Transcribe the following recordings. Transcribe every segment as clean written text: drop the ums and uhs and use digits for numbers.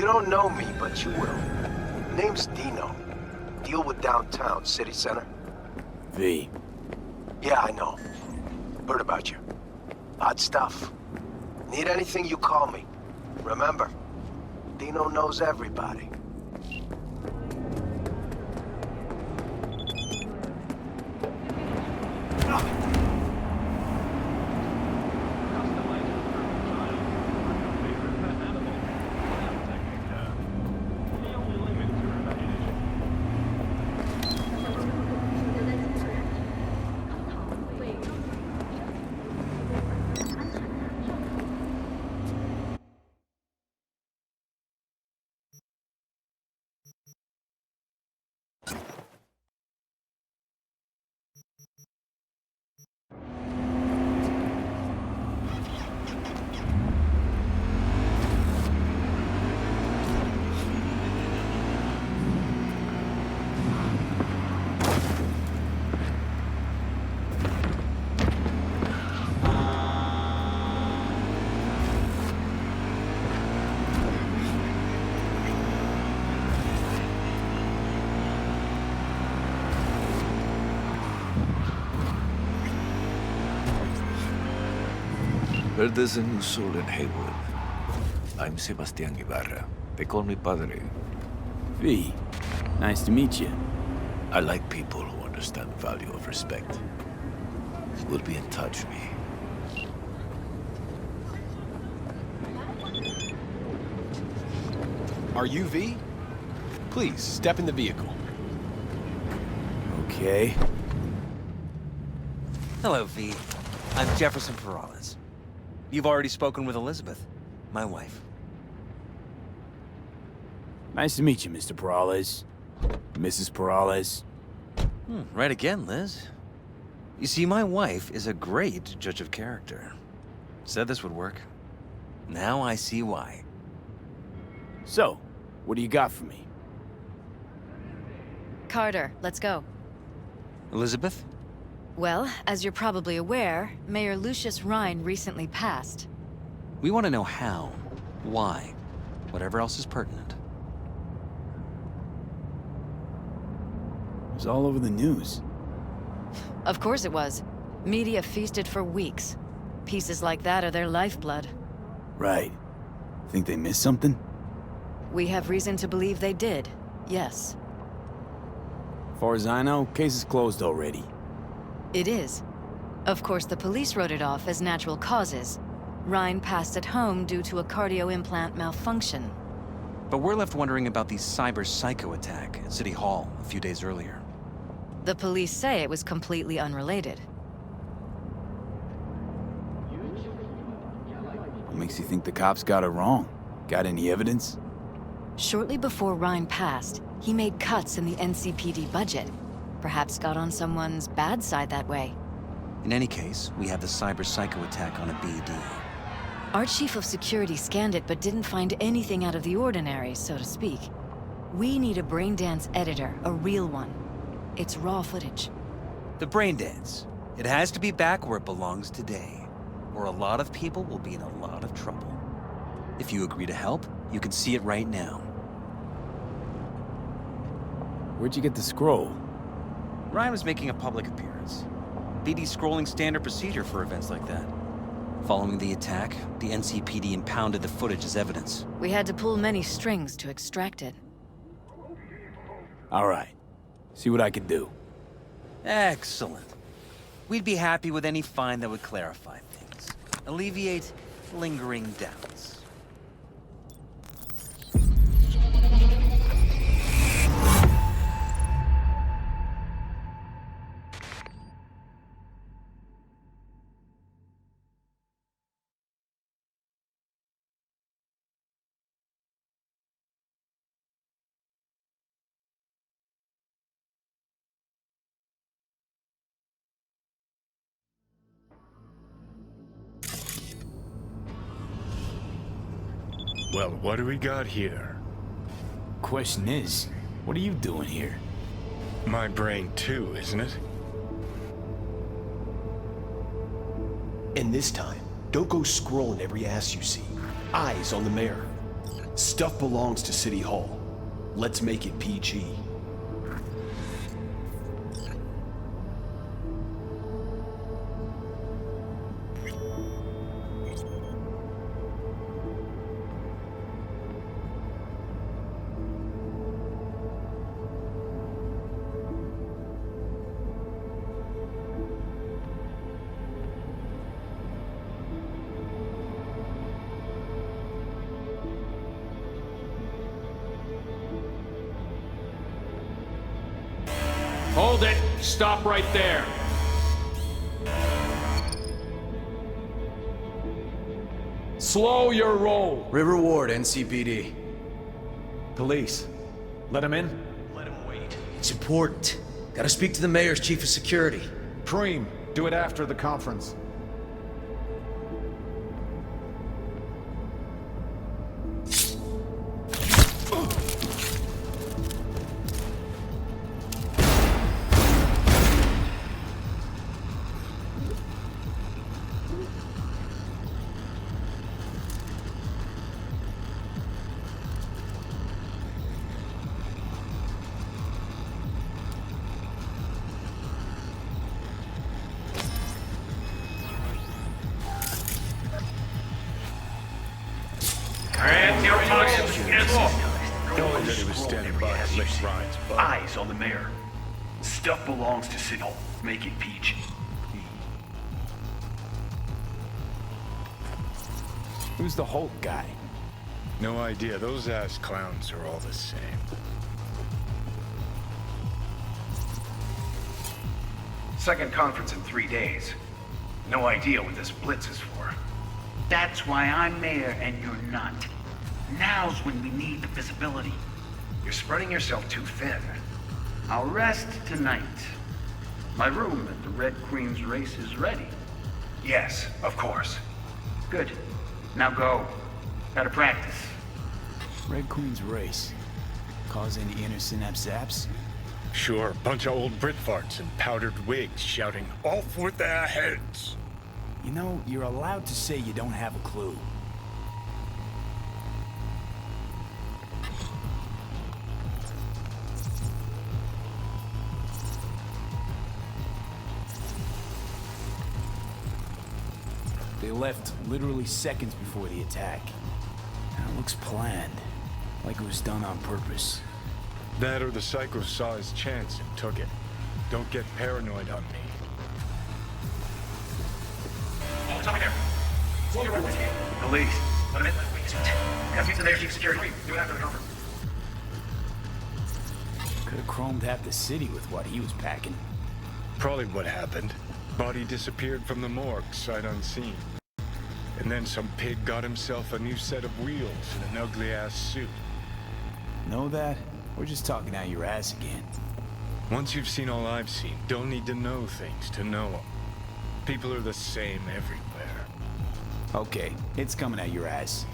don't know me, but you will. Name's Dino. Deal with downtown, city center. V. Yeah, I know. Heard about you. Odd stuff. Need anything, you call me. Remember, Dino knows everybody. Well, there's a new soul in Haywood. I'm Sebastián Ibarra. They call me Padre. V. Nice to meet you. I like people who understand the value of respect. We'll be in touch, V. Are you V? Please, step in the vehicle. Okay. Hello, V. I'm Jefferson Perales. You've already spoken with Elizabeth, my wife. Nice to meet you, Mr. Perales. Mrs. Perales. Right again, Liz. You see, my wife is a great judge of character. Said this would work. Now I see why. So, what do you got for me? Carter, let's go. Elizabeth? Well, as you're probably aware, Mayor Lucius Rhine recently passed. We want to know how, why, whatever else is pertinent. It was all over the news. Of course it was. Media feasted for weeks. Pieces like that are their lifeblood. Right. Think they missed something? We have reason to believe they did, yes. As far as I know, case is closed already. It is. Of course, the police wrote it off as natural causes. Rhine passed at home due to a cardio implant malfunction. But we're left wondering about the cyber psycho attack at City Hall a few days earlier. The police say it was completely unrelated. What makes you think the cops got it wrong? Got any evidence? Shortly before Rhine passed, he made cuts in the NCPD budget. Perhaps got on someone's bad side that way. In any case, we have the cyber psycho attack on a BD. Our chief of security scanned it but didn't find anything out of the ordinary, so to speak. We need a braindance editor, a real one. It's raw footage. The brain dance. It has to be back where it belongs today, or a lot of people will be in a lot of trouble. If you agree to help, you can see it right now. Where'd you get the scroll? Ryan was making a public appearance. BD scrolling standard procedure for events like that. Following the attack, the NCPD impounded the footage as evidence. We had to pull many strings to extract it. All right. See what I can do. Excellent. We'd be happy with any find that would clarify things, alleviate lingering doubts. Well, what do we got here? Question is, what are you doing here? My brain too, isn't it? And this time, don't go scrolling every ass you see. Eyes on the mayor. Stuff belongs to City Hall. Let's make it PG. Hold it! Stop right there! Slow your roll! River Ward, NCPD. Police. Let him in? Let him wait. It's important. Gotta speak to the mayor's chief of security. Preem, do it after the conference. Knowing that he was standing by to lick Ryan's butt. Eyes on the mayor. Stuff belongs to City Hall. Make it PG. Who's the Hulk guy? No idea. Those ass clowns are all the same. Second conference in 3 days. No idea what this blitz is for. That's why I'm mayor and you're not. Now's when we need the visibility. You're spreading yourself too thin. I'll rest tonight. My room at the Red Queen's race is ready. Yes, of course. Good. Now go. Gotta practice. Red Queen's race. Cause any inner synapse zaps? Sure, bunch of old Brit farts in powdered wigs shouting, "Off with their heads!" You know, you're allowed to say you don't have a clue. They left literally seconds before the attack. Now it looks planned, like it was done on purpose. That or the Psycho saw his chance and took it. Don't get paranoid on me. Police. Let him in. Gotta speak to the mayor's chief of security. Do it after the conference. Could have chromed half the city with what he was packing. Probably what happened. Body disappeared from the morgue, sight unseen. And then some pig got himself a new set of wheels and an ugly-ass suit. Know that? We're just talking out your ass again. Once you've seen all I've seen, don't need to know things to know them. People are the same everywhere. Okay, it's coming out your ass.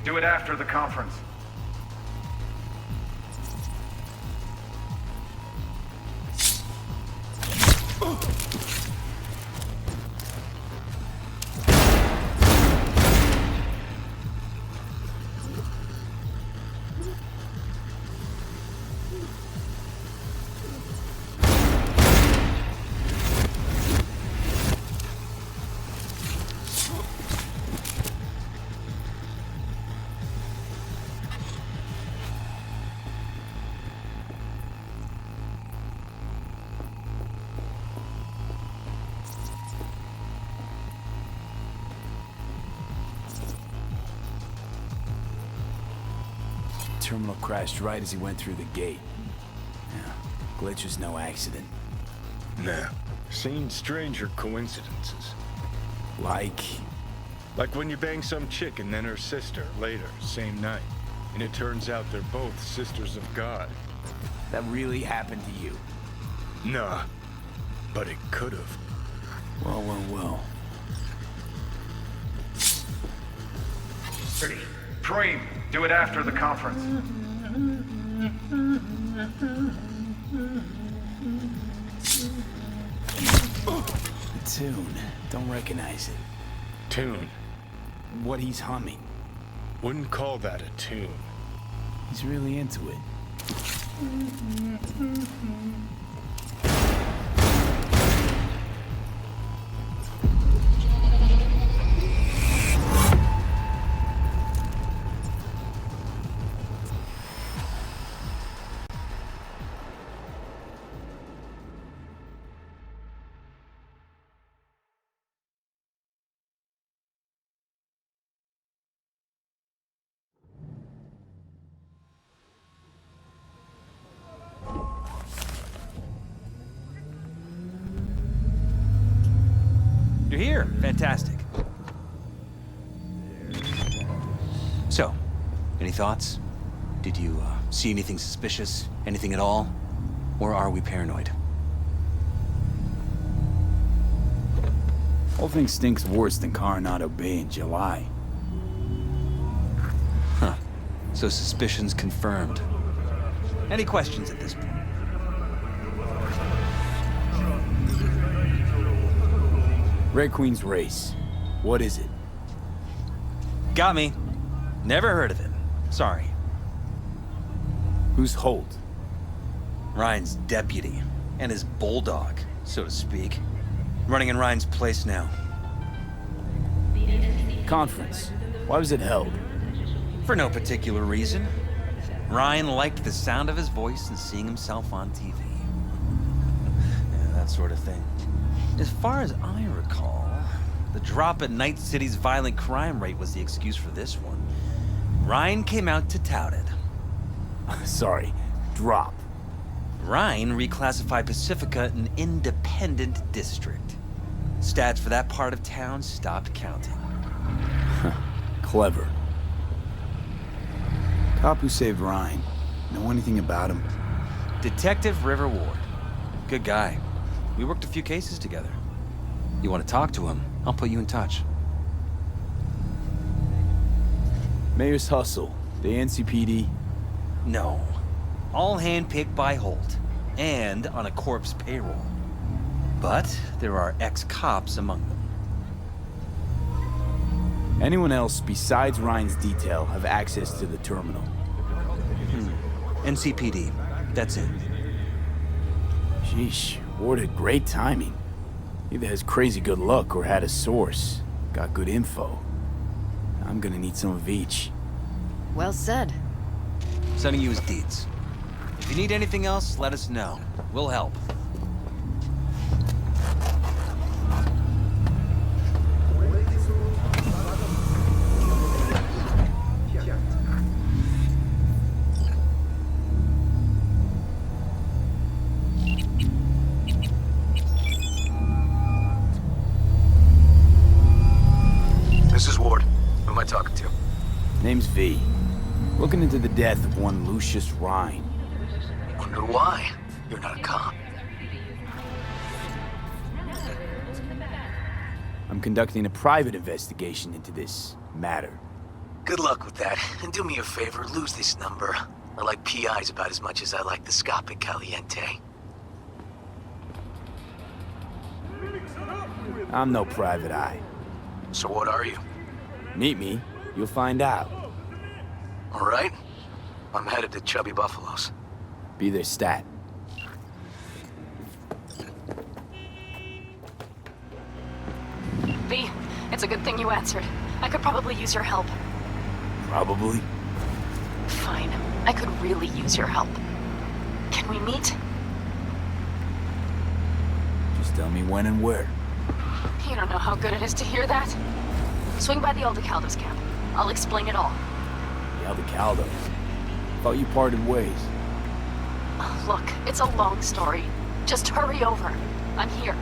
Do it after the conference. Terminal crashed right as he went through the gate. Yeah, glitch was no accident. Nah, seen stranger coincidences. Like when you bang some chick and then her sister later, same night. And it turns out they're both sisters of God. that really happened to you. Nah, but it could've. Well. Preem, do it after the conference. tune. Don't recognize it. Tune. What he's humming. Wouldn't call that a tune. He's really into it. You're here. Fantastic. So, any thoughts? Did you see anything suspicious? Anything at all? Or are we paranoid? Whole thing stinks worse than Coronado Bay in July. Huh. So suspicions confirmed. Any questions at this point? Red Queen's race. What is it? Got me. Never heard of him. Sorry. Who's Holt? Ryan's deputy. And his bulldog, so to speak. Running in Ryan's place now. Conference. Why was it held? For no particular reason. Ryan liked the sound of his voice and seeing himself on TV. Yeah, that sort of thing. As far as I recall, the drop at Night City's violent crime rate was the excuse for this one. Ryan came out to tout it. Sorry, drop. Ryan reclassified Pacifica an independent district. Stats for that part of town stopped counting. Clever. Cop who saved Ryan. Know anything about him? Detective River Ward. Good guy. We worked a few cases together. You want to talk to him? I'll put you in touch. Mayor's Hustle. The NCPD. No. All handpicked by Holt. And on a corpse payroll. But there are ex-cops among them. Anyone else besides Ryan's detail have access to the terminal? NCPD. That's it. Sheesh. Ward had great timing. Either has crazy good luck or had a source. Got good info. I'm gonna need some of each. Well said. Sending you his deeds. If you need anything else, let us know. We'll help. This is Ward. Who am I talking to? Name's V. Looking into the death of one Lucius Rhine. Wonder why. You're not a cop. I'm conducting a private investigation into this matter. Good luck with that. And do me a favor, lose this number. I like PIs about as much as I like the Scopic Caliente. I'm no private eye. So what are you? Meet me, you'll find out. All right. I'm headed to Chubby Buffaloes. Be their stat. V, it's a good thing you answered. I could probably use your help. Probably. Fine. I could really use your help. Can we meet? Just tell me when and where. You don't know how good it is to hear that. Swing by the Aldecaldos camp. I'll explain it all. The Aldecaldos. Thought you parted ways. Look, it's a long story. Just hurry over. I'm here.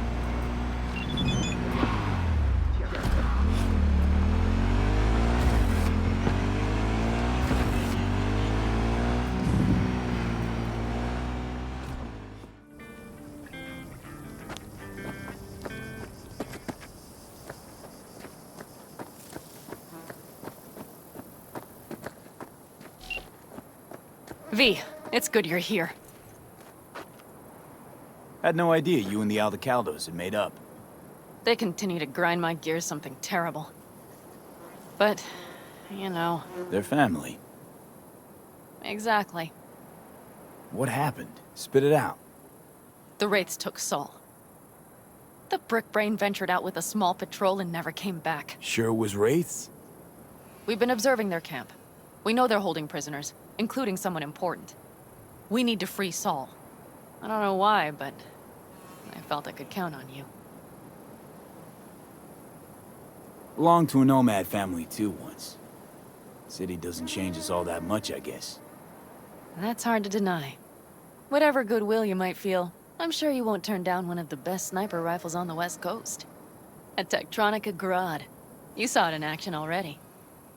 V, it's good you're here. Had no idea you and the Aldecaldos had made up. They continue to grind my gears something terrible. But, you know... Their family. Exactly. What happened? Spit it out. The Wraiths took Saul. The Brickbrain ventured out with a small patrol and never came back. Sure it was Wraiths? We've been observing their camp. We know they're holding prisoners, including someone important. We need to free Saul. I don't know why, but I felt I could count on you. Belonged to a nomad family too once. City doesn't change us all that much, I guess. That's hard to deny. Whatever goodwill you might feel, I'm sure you won't turn down one of the best sniper rifles on the West Coast. A Tektronica Grad. You saw it in action already.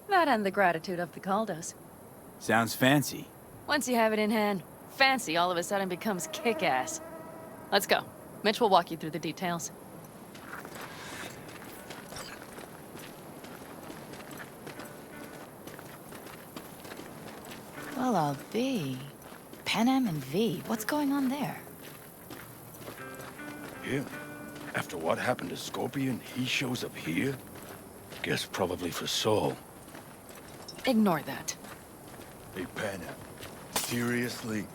That and the gratitude of the Caldos. Sounds fancy. Once you have it in hand, fancy all of a sudden becomes kick-ass. Let's go. Mitch will walk you through the details. Well, I'll be. Panem and V, what's going on there? Him? After what happened to Scorpion, he shows up here? Guess probably for Saul. Ignore that. Hey, Panem. Seriously?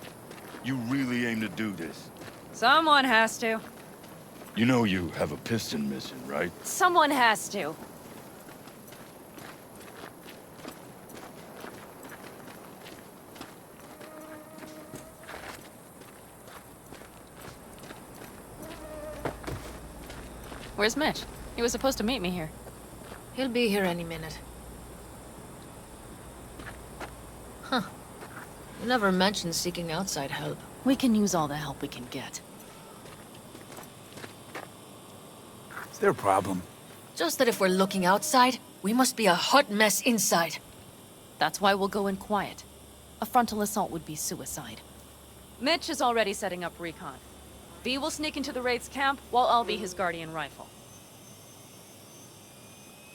You really aim to do this? Someone has to. You know you have a piston missing, right? Someone has to. Where's Mitch? He was supposed to meet me here. He'll be here any minute. Huh. You never mentioned seeking outside help. We can use all the help we can get. Is there a problem? Just that if we're looking outside, we must be a hot mess inside. That's why we'll go in quiet. A frontal assault would be suicide. Mitch is already setting up recon. V will sneak into the Wraith's camp, while I'll be his guardian rifle.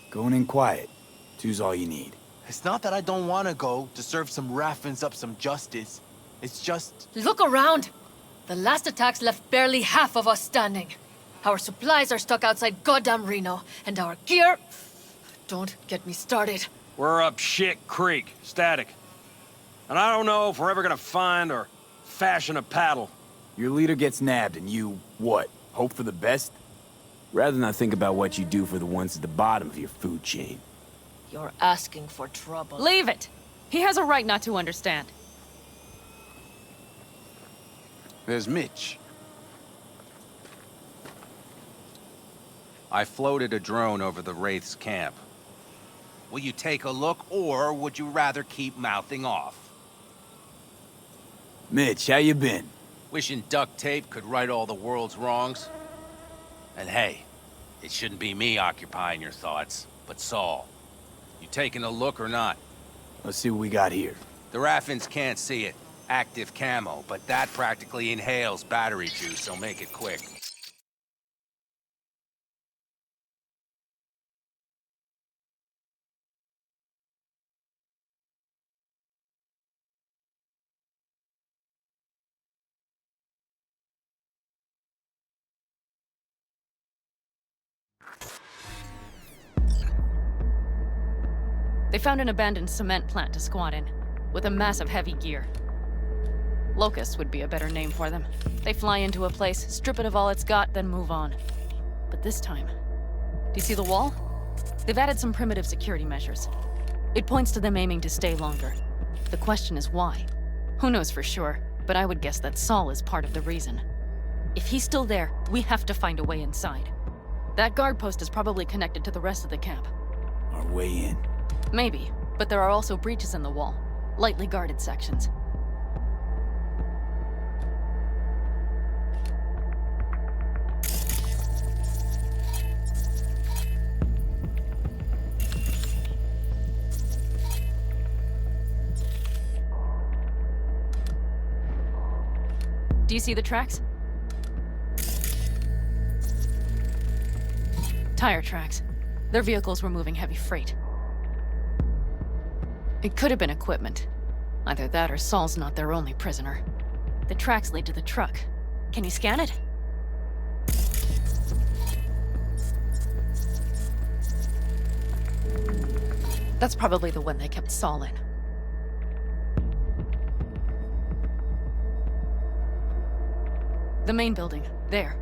Going in quiet. Two's all you need. It's not that I don't want to go to serve some Raffins up some justice. It's just... Look around! The last attacks left barely half of us standing. Our supplies are stuck outside goddamn Reno, and our gear... Don't get me started. We're up Shit Creek, static. And I don't know if we're ever gonna find or fashion a paddle. Your leader gets nabbed and you, what, hope for the best? Rather not think about what you do for the ones at the bottom of your food chain. You're asking for trouble. Leave it! He has a right not to understand. There's Mitch. I floated a drone over the Wraith's camp. Will you take a look, or would you rather keep mouthing off? Mitch, how you been? Wishing duct tape could right all the world's wrongs. And hey, it shouldn't be me occupying your thoughts, but Saul. You taking a look or not? Let's see what we got here. The Raffins can't see it. Active camo, but that practically inhales battery juice, so make it quick. They found an abandoned cement plant to squat in, with a massive heavy gear. Locusts would be a better name for them. They fly into a place, strip it of all it's got, then move on. But this time... Do you see the wall? They've added some primitive security measures. It points to them aiming to stay longer. The question is why? Who knows for sure, but I would guess that Saul is part of the reason. If he's still there, we have to find a way inside. That guard post is probably connected to the rest of the camp. Our way in. Maybe, but there are also breaches in the wall. Lightly guarded sections. Do you see the tracks? Tire tracks. Their vehicles were moving heavy freight. It could have been equipment. Either that or Saul's not their only prisoner. The tracks lead to the truck. Can you scan it? That's probably the one they kept Saul in. The main building. There.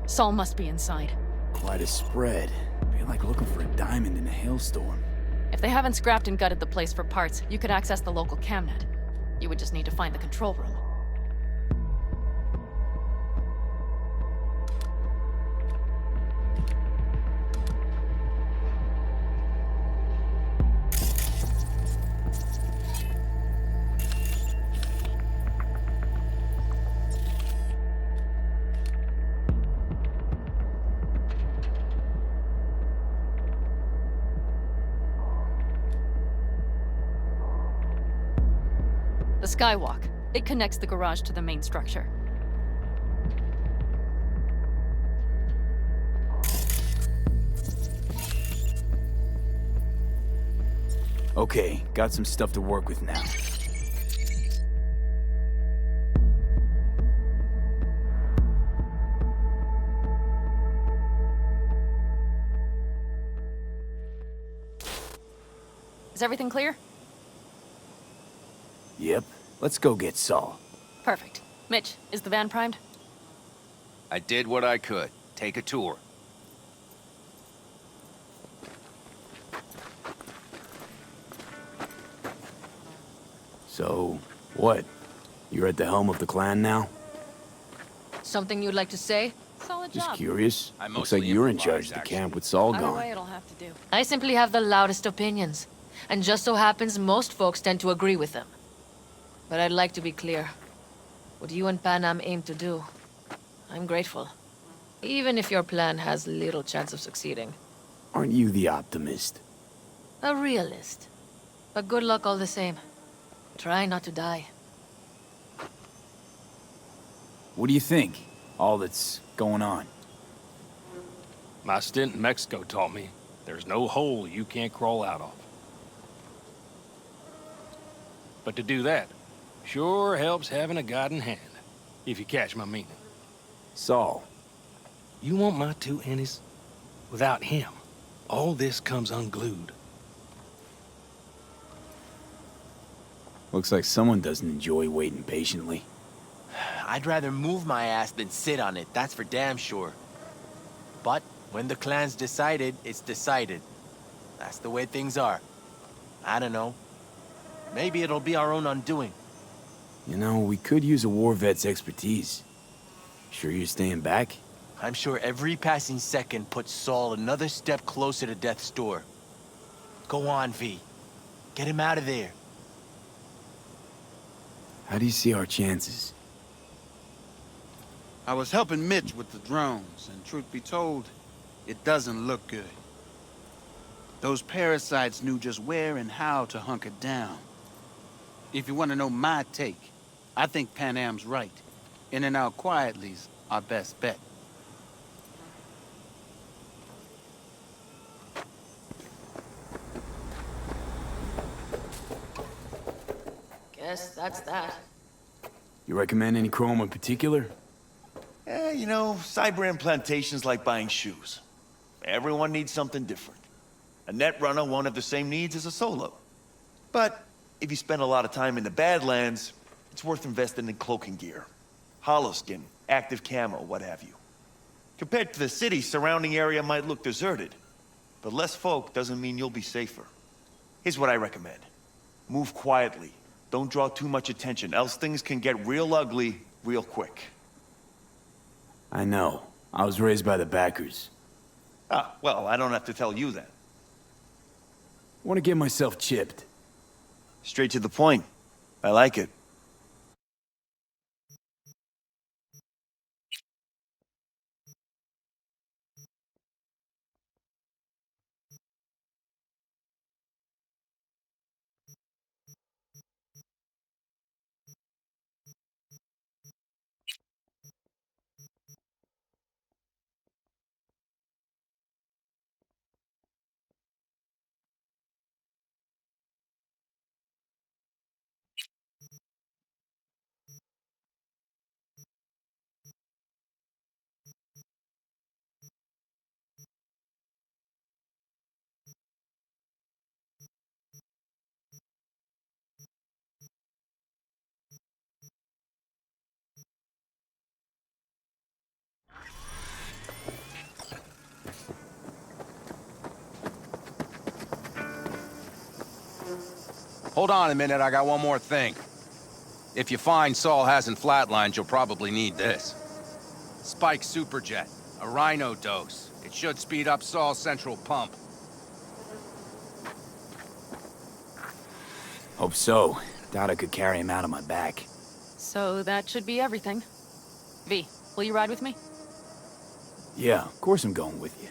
Saul must be inside. Quite a spread. Be like looking for a diamond in a hailstorm. If they haven't scrapped and gutted the place for parts, you could access the local camnet. You would just need to find the control room. The skywalk. It connects the garage to the main structure. Okay, got some stuff to work with now. Is everything clear? Yep. Let's go get Saul. Perfect. Mitch, is the van primed? I did what I could. Take a tour. So, what? You're at the helm of the clan now? Something you'd like to say? Solid Just job. curious. I Looks like mostly you're in improvised, charge of the actually. camp with Saul Either gone. way, it'll have to do. I simply have the loudest opinions. And just so happens most folks tend to agree with them. But I'd like to be clear. What you and Panam aim to do, I'm grateful. Even if your plan has little chance of succeeding. Aren't you the optimist? A realist. But good luck all the same. Try not to die. What do you think? All that's going on. My stint in Mexico taught me there's no hole you can't crawl out of. But to do that, sure helps having a guiding hand, if you catch my meaning. Saul. You want my two Ennies? Without him, all this comes unglued. Looks like someone doesn't enjoy waiting patiently. I'd rather move my ass than sit on it, that's for damn sure. But when the clan's decided, it's decided. That's the way things are. I don't know. Maybe it'll be our own undoing. You know, we could use a war vet's expertise. Sure you're staying back? I'm sure every passing second puts Saul another step closer to death's door. Go on, V. Get him out of there. How do you see our chances? I was helping Mitch with the drones, and truth be told, it doesn't look good. Those parasites knew just where and how to hunker down. If you want to know my take, I think Panam's right. In and out quietly's our best bet. Guess that's that. You recommend any chrome in particular? You know, cyber implantation's like buying shoes. Everyone needs something different. A net runner won't have the same needs as a solo. But if you spend a lot of time in the Badlands, it's worth investing in cloaking gear. Holoskin, active camo, what have you. Compared to the city, surrounding area might look deserted. But less folk doesn't mean you'll be safer. Here's what I recommend. Move quietly. Don't draw too much attention, else things can get real ugly real quick. I know. I was raised by the backers. Ah, well, I don't have to tell you that. Want to get myself chipped. Straight to the point. I like it. Hold on a minute, I got one more thing. If you find Saul hasn't flatlined, you'll probably need this. Spike Superjet, a Rhino dose. It should speed up Saul's central pump. Hope so. Doubt I could carry him out on my back. So that should be everything. V, will you ride with me? Yeah, of course I'm going with you.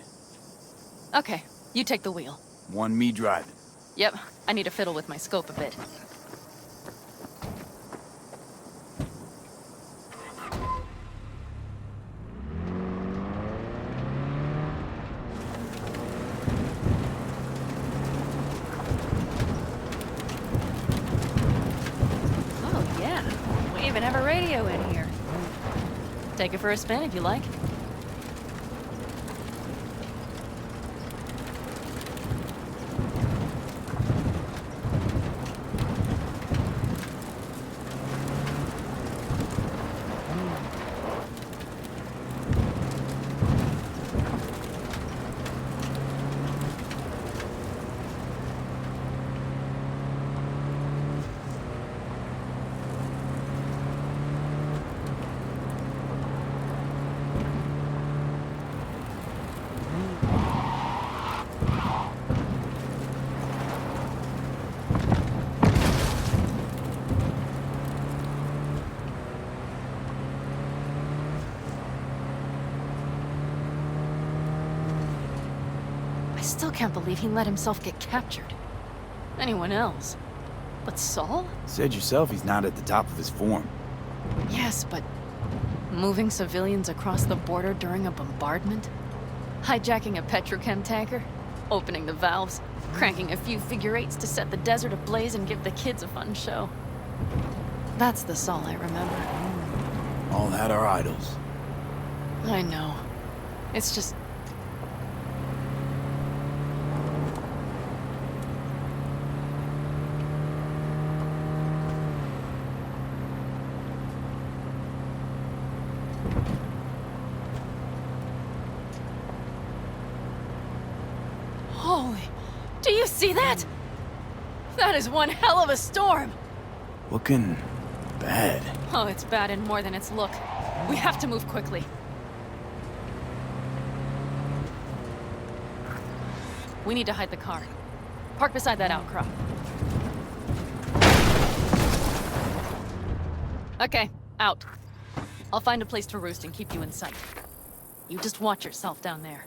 Okay, you take the wheel. One me driving. Yep, I need to fiddle with my scope a bit. Oh yeah, we even have a radio in here. Take it for a spin if you like. I still can't believe he let himself get captured. Anyone else? But Saul? Said yourself he's not at the top of his form. Yes, but moving civilians across the border during a bombardment? Hijacking a petrochem tanker? Opening the valves? Cranking a few figure eights to set the desert ablaze and give the kids a fun show? That's the Saul I remember. All had our idols. I know. It's just... Holy... Do you see that? That is one hell of a storm! Looking bad. Oh, it's bad and more than its look. We have to move quickly. We need to hide the car. Park beside that outcrop. Okay, out. I'll find a place to roost and keep you in sight. You just watch yourself down there.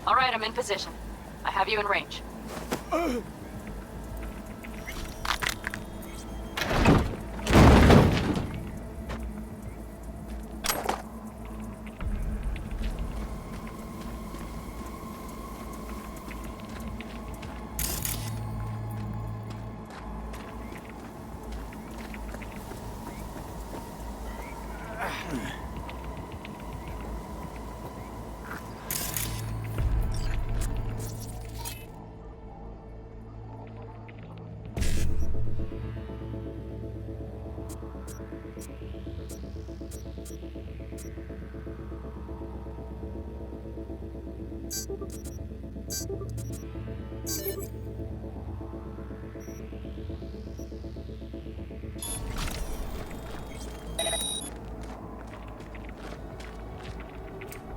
All right, I'm in position. I have you in range.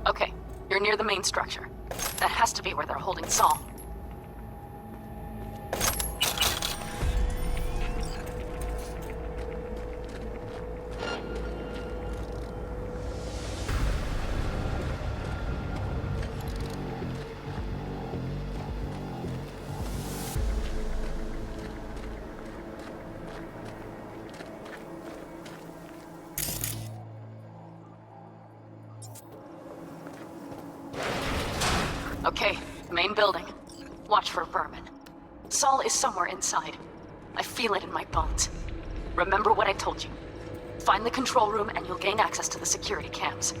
Okay, you're near the main structure. That has to be where they're holding Saul. Okay, main building. Watch for vermin. Saul is somewhere inside. I feel it in my bones. Remember what I told you. Find the control room and you'll gain access to the security cams.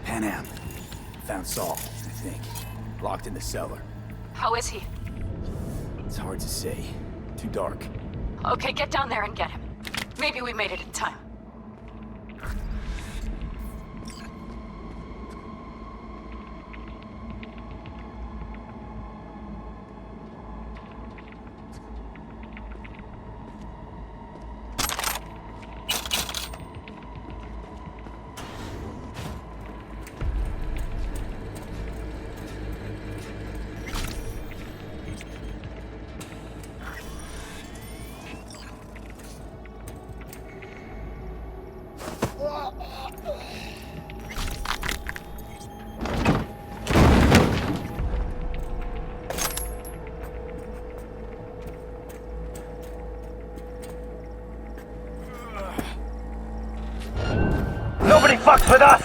Pan Am. Found Saul, I think. Locked in the cellar. How is he? It's hard to say. Too dark. Okay, get down there and get him. Maybe we made it in time. Nobody fucks with us!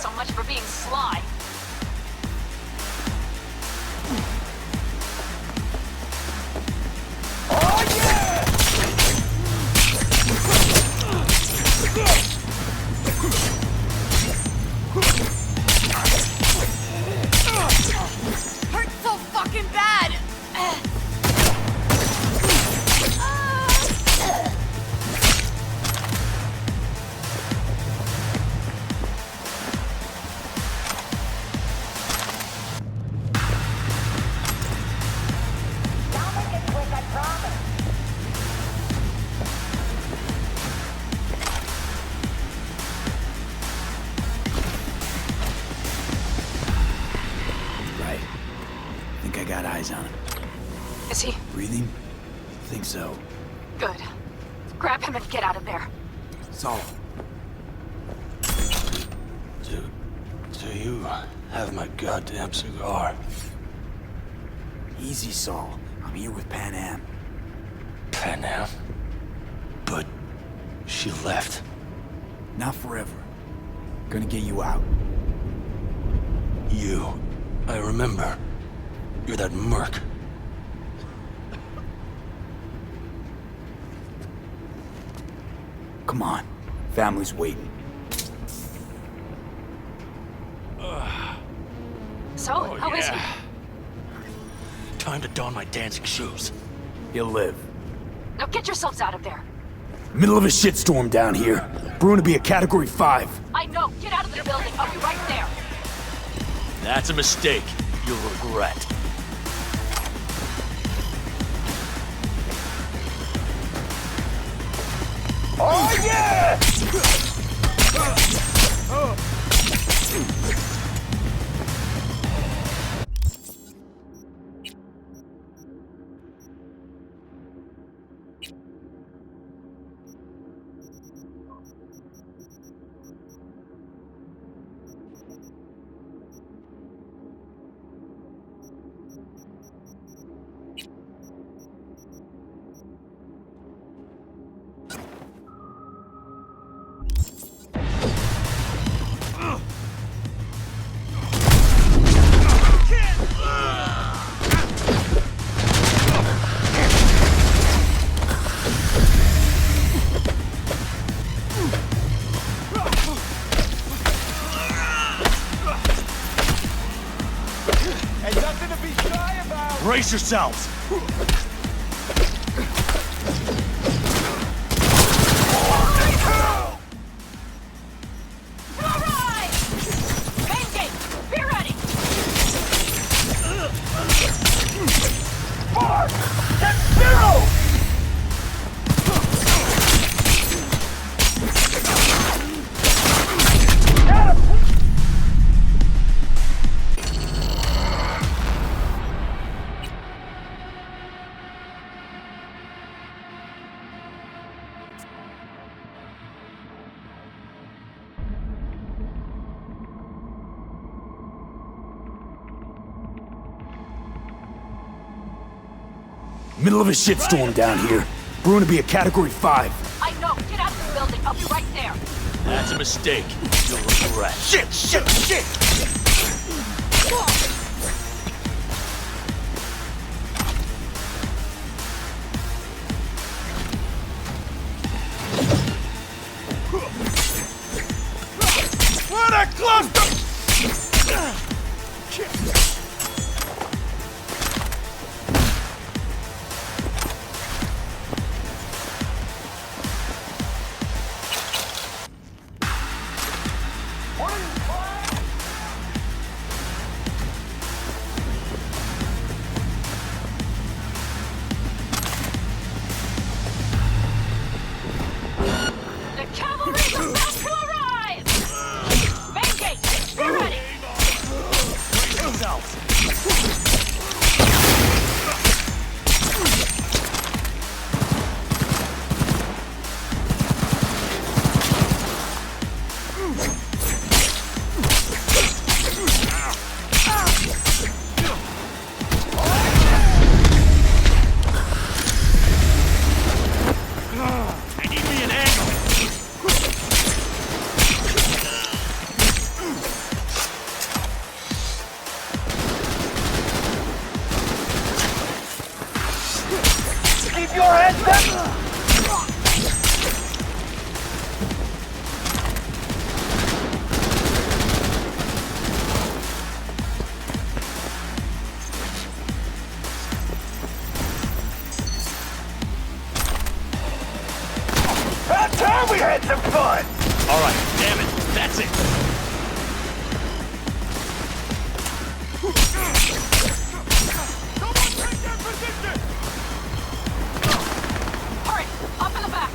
So much for being sly. Hurts so fucking bad! Got eyes on him. Is he? Breathing? Think so. Good. Grab him and get out of there. Saul. Do you have my goddamn cigar? Easy, Saul. I'm here with Pan Am. Pan Am? But she left. Not forever. Gonna get you out. You. I remember. You're that merc. Come on. Family's waiting. So, how is he? Time to don my dancing shoes. He'll live. Now get yourselves out of there. Middle of a shitstorm down here. Brewing to be a Category 5. I know. Get out of the building. I'll be right there. That's a mistake. you'll regret. Oh, yeah! Brace yourselves! Middle of a shitstorm down here. We're gonna be a Category 5. I know. Get out of the building. I'll be right there. That's a mistake. You'll regret. Shit, shit, shit! What a cluster! The cavalry's about to arrive! Main gate, be ready! Brace yourselves! I need me an angle! Keep your heads up! About time we had some fun! All right, damn it, that's it. Hurry! Up in the back!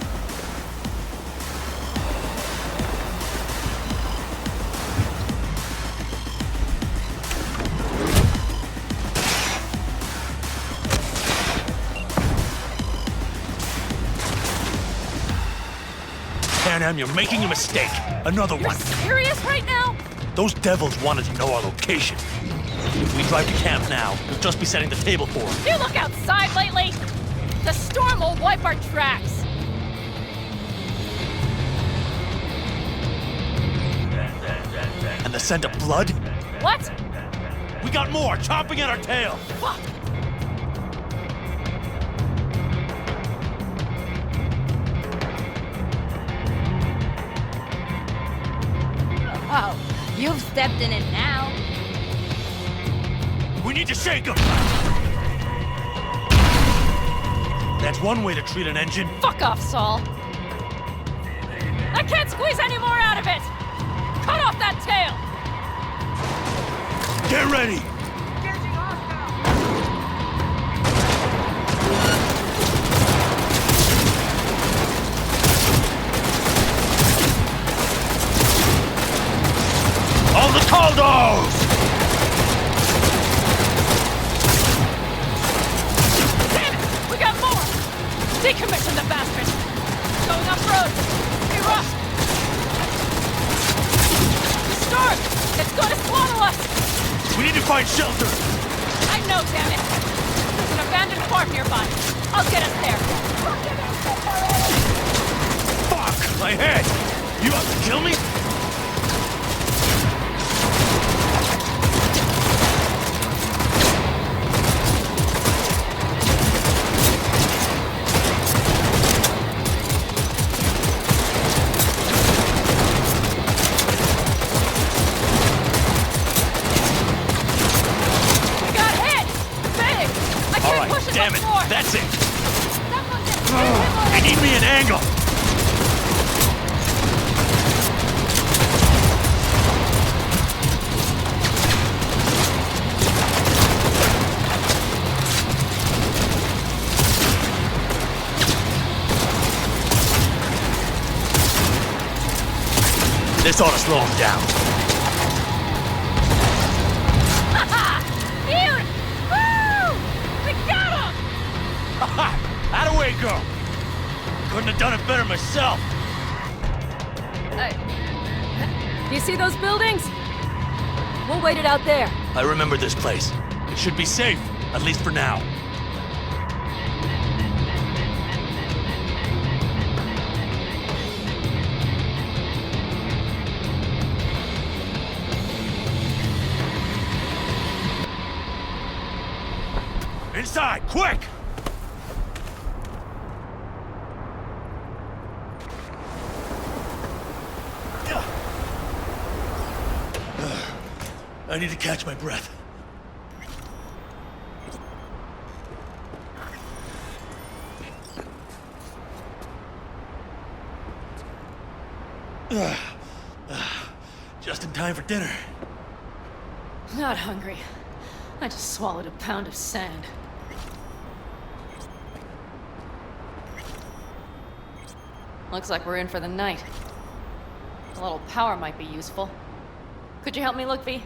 Panam, you're making a mistake. Another You're one. serious right now? Those devils wanted to know our location. If we drive to camp now, we'll just be setting the table for them. You look outside lately? The storm will wipe our tracks. And the scent of blood? What? We got more chomping at our tail. Fuck! Oh, you've stepped in it now. We need to shake them. That's one way to treat an engine. Fuck off, Saul. I can't squeeze any more out of it. Cut off that tail. Get ready. Get Decommission the bastard! Going off-road! Hey, Ross! The storm! It's gonna swallow us! We need to find shelter! I know, damn it! There's an abandoned farm nearby. I'll get us there. Fuck! My head! You out to kill me? Damn it! That's it! I need me an angle! This ought to slow him down. How'd away go? Couldn't have done it better myself. You see those buildings? We'll wait it out there. I remember this place. It should be safe, at least for now. Inside, quick! I need to catch my breath. Just in time for dinner. Not hungry. I just swallowed a pound of sand. Looks like we're in for the night. A little power might be useful. Could you help me look, V?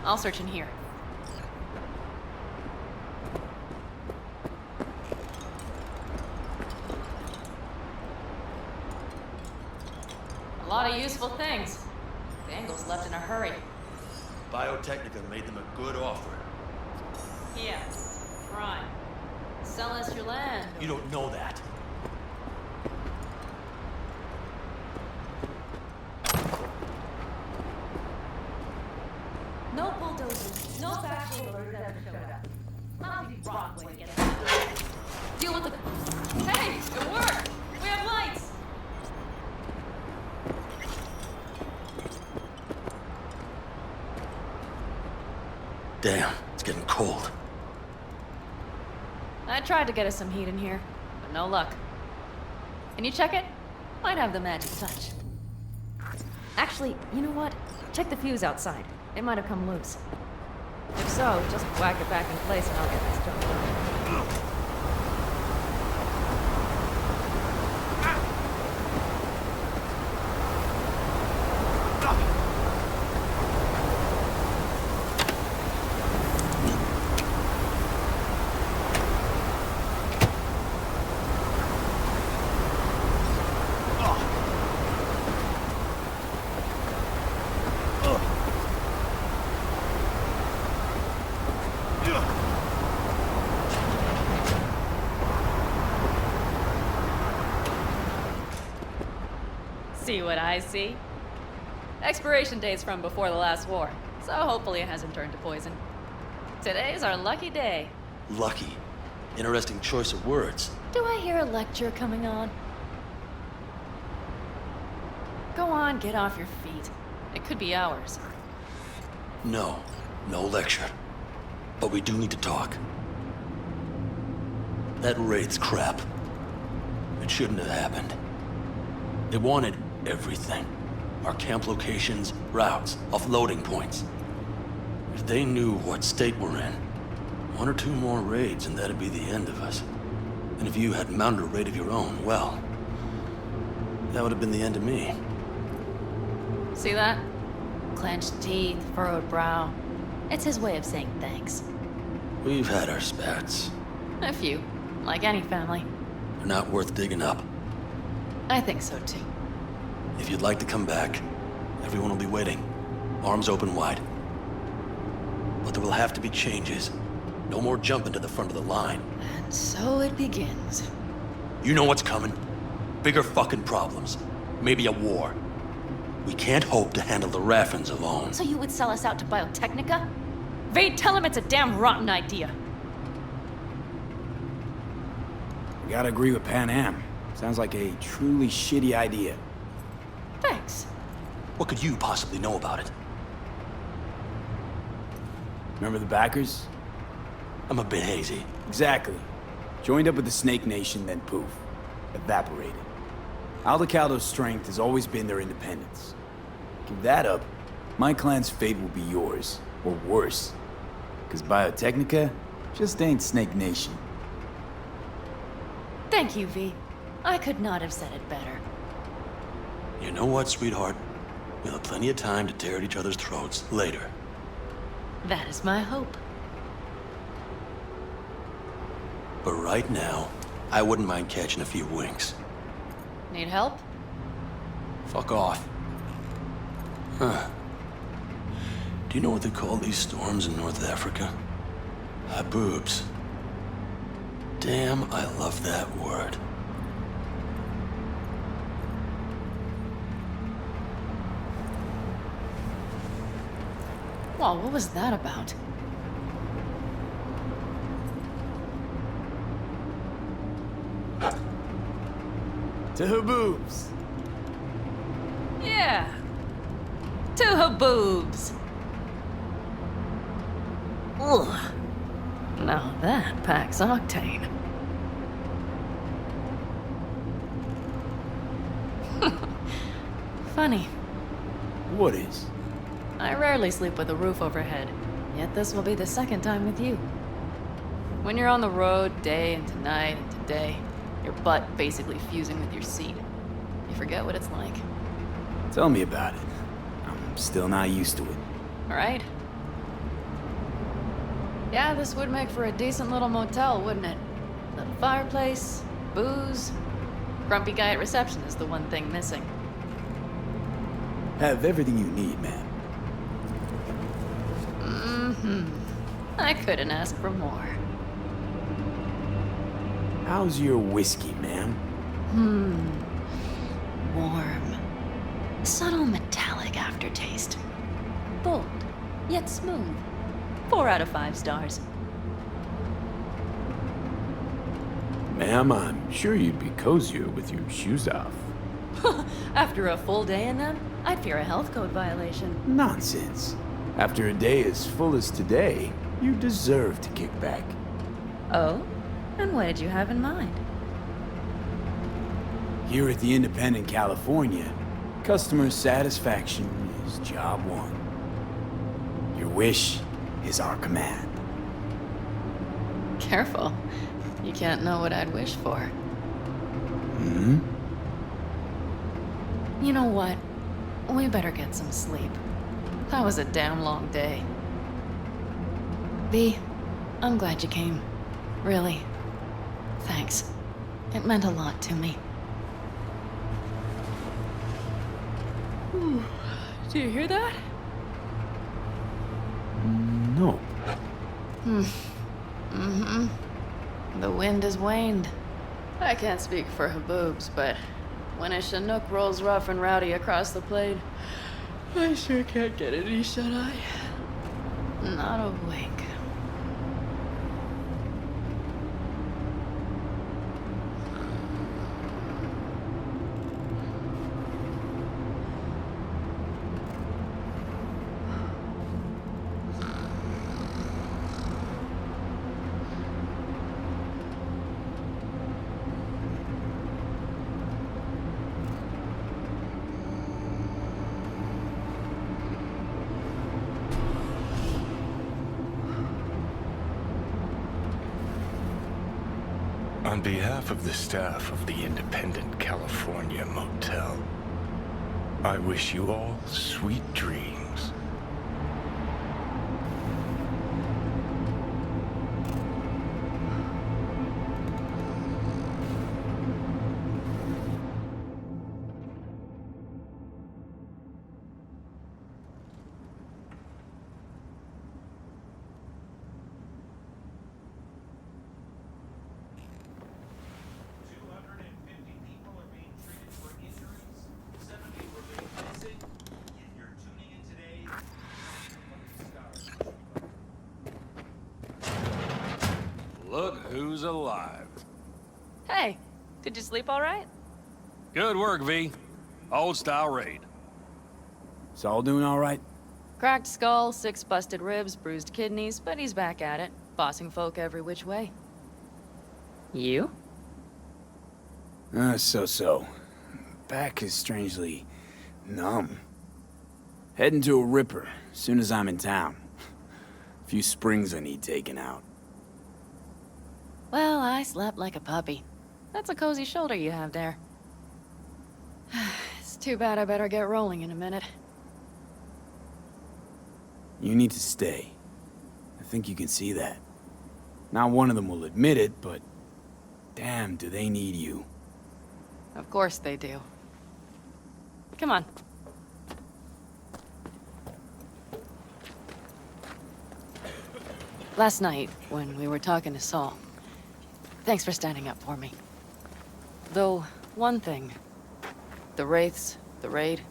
I'll search in here. A lot of useful things. Dangle's left in a hurry. Biotechnica made them a good offer. Yeah, right. Sell us your land. You don't know that. No bulldozers, no factory loaders ever showed up. Lousy rock way to get it. Deal with the... Hey, it worked! We have lights! Damn, it's getting cold. I tried to get us some heat in here, but no luck. Can you check it? Might have the magic touch. Actually, you know what? Check the fuse outside. It might have come loose. If so, just whack it back in place and I'll get this job done. See what I see? Expiration date's from before the last war, so hopefully it hasn't turned to poison. Today's our lucky day. Lucky. Interesting choice of words. Do I hear a lecture coming on? Go on, get off your feet. It could be hours. No, no lecture. But we do need to talk. That raid's crap. It shouldn't have happened. They wanted everything. Our camp locations, routes, offloading points. If they knew what state we're in, 1 or 2 more raids and that'd be the end of us. And if you had mounted a raid of your own, well, that would have been the end of me. See that? Clenched teeth, furrowed brow. It's his way of saying thanks. We've had our spats. A few, like any family. are not worth digging up. I think so too. If you'd like to come back, everyone will be waiting, arms open wide. But there will have to be changes. No more jumping to the front of the line. And so it begins. You know what's coming. Bigger fucking problems. Maybe a war. We can't hope to handle the Raffens alone. So you would sell us out to Biotechnica? Vade, tell him it's a damn rotten idea. I gotta agree with Pan Am. Sounds like a truly shitty idea. Thanks. What could you possibly know about it? Remember the backers? I'm a bit hazy. Exactly. Joined up with the Snake Nation, then poof. Evaporated. Aldecaldo's strength has always been their independence. Give that up, my clan's fate will be yours. Or worse. Because Biotechnica just ain't Snake Nation. Thank you, V. I could not have said it better. You know what, sweetheart? We'll have plenty of time to tear at each other's throats later. That is my hope. But right now, I wouldn't mind catching a few winks. Need help? Fuck off. Huh. Do you know what they call these storms in North Africa? Haboobs. Damn, I love that word. Well, what was that about? To Haboobs. Yeah. To Haboobs. Ugh. Now that packs octane. Funny. What is? I rarely sleep with a roof overhead, yet this will be the second time with you. When you're on the road day into night into day, your butt basically fusing with your seat, you forget what it's like. Tell me about it. I'm still not used to it. Right? Yeah, this would make for a decent little motel, wouldn't it? Little fireplace, booze. Grumpy guy at reception is the one thing missing. Have everything you need, man. Mm-hmm. I couldn't ask for more. How's your whiskey, ma'am? Warm. Subtle metallic aftertaste. Bold, yet smooth. 4 out of 5 stars. Ma'am, I'm sure you'd be cozier with your shoes off. After a full day in them, I'd fear a health code violation. Nonsense. After a day as full as today, you deserve to kick back. Oh? And what did you have in mind? Here at the Independent California, customer satisfaction is job one. Your wish is our command. Careful. You can't know what I'd wish for. Hmm? You know what? We better get some sleep. That was a damn long day. V, I'm glad you came. Really. Thanks. It meant a lot to me. Do you hear that? No. Mm-hmm. The wind has waned. I can't speak for Haboobs, but when a Chinook rolls rough and rowdy across the plain, I sure can't get any shut-eye. Not a wink. On behalf of the staff of the Independent California Motel, I wish you all sweet dreams. who's alive. Hey, did you sleep all right? Good work, V. Old style raid. Saul doing all right? Cracked skull, 6 busted ribs, bruised kidneys, but he's back at it, bossing folk every which way. You? So. Back is strangely numb. Heading to a ripper as soon as I'm in town. A few springs I need taken out. Well, I slept like a puppy. That's a cozy shoulder you have there. It's too bad I better get rolling in a minute. You need to stay. I think you can see that. Not one of them will admit it, but damn, do they need you. Of course they do. Come on. Last night, when we were talking to Saul, thanks for standing up for me. Though, one thing. The Wraiths, the raid,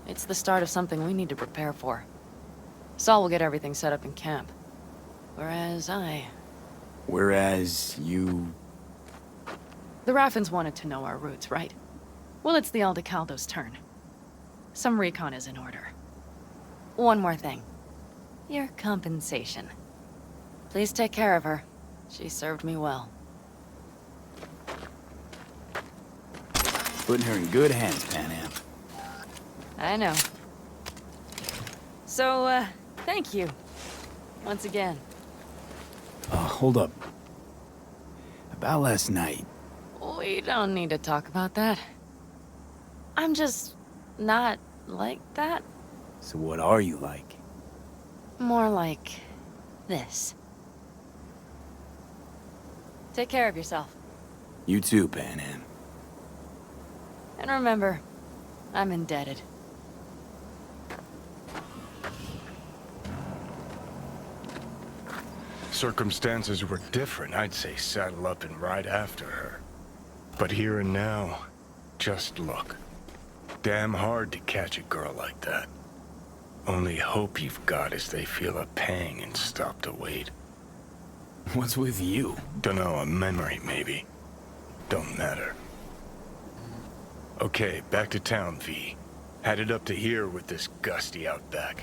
it's the start of something we need to prepare for. Saul will get everything set up in camp. Whereas you... The Raffins wanted to know our routes, right? Well, it's the Aldecaldo's turn. Some recon is in order. One more thing. Your compensation. Please take care of her. She served me well. Putting her in good hands, Pan Am. I know. So, thank you. Once again. Hold up. About last night. We don't need to talk about that. I'm just not like that. So what are you like? More like this. Take care of yourself. You too, Pan Am. And remember, I'm indebted. Circumstances were different, I'd say saddle up and ride after her. But here and now, just look. Damn hard to catch a girl like that. Only hope you've got is they feel a pang and stop to wait. What's with you? Dunno, a memory maybe. Don't matter. Okay, back to town, V. Headed up to here with this gusty outback.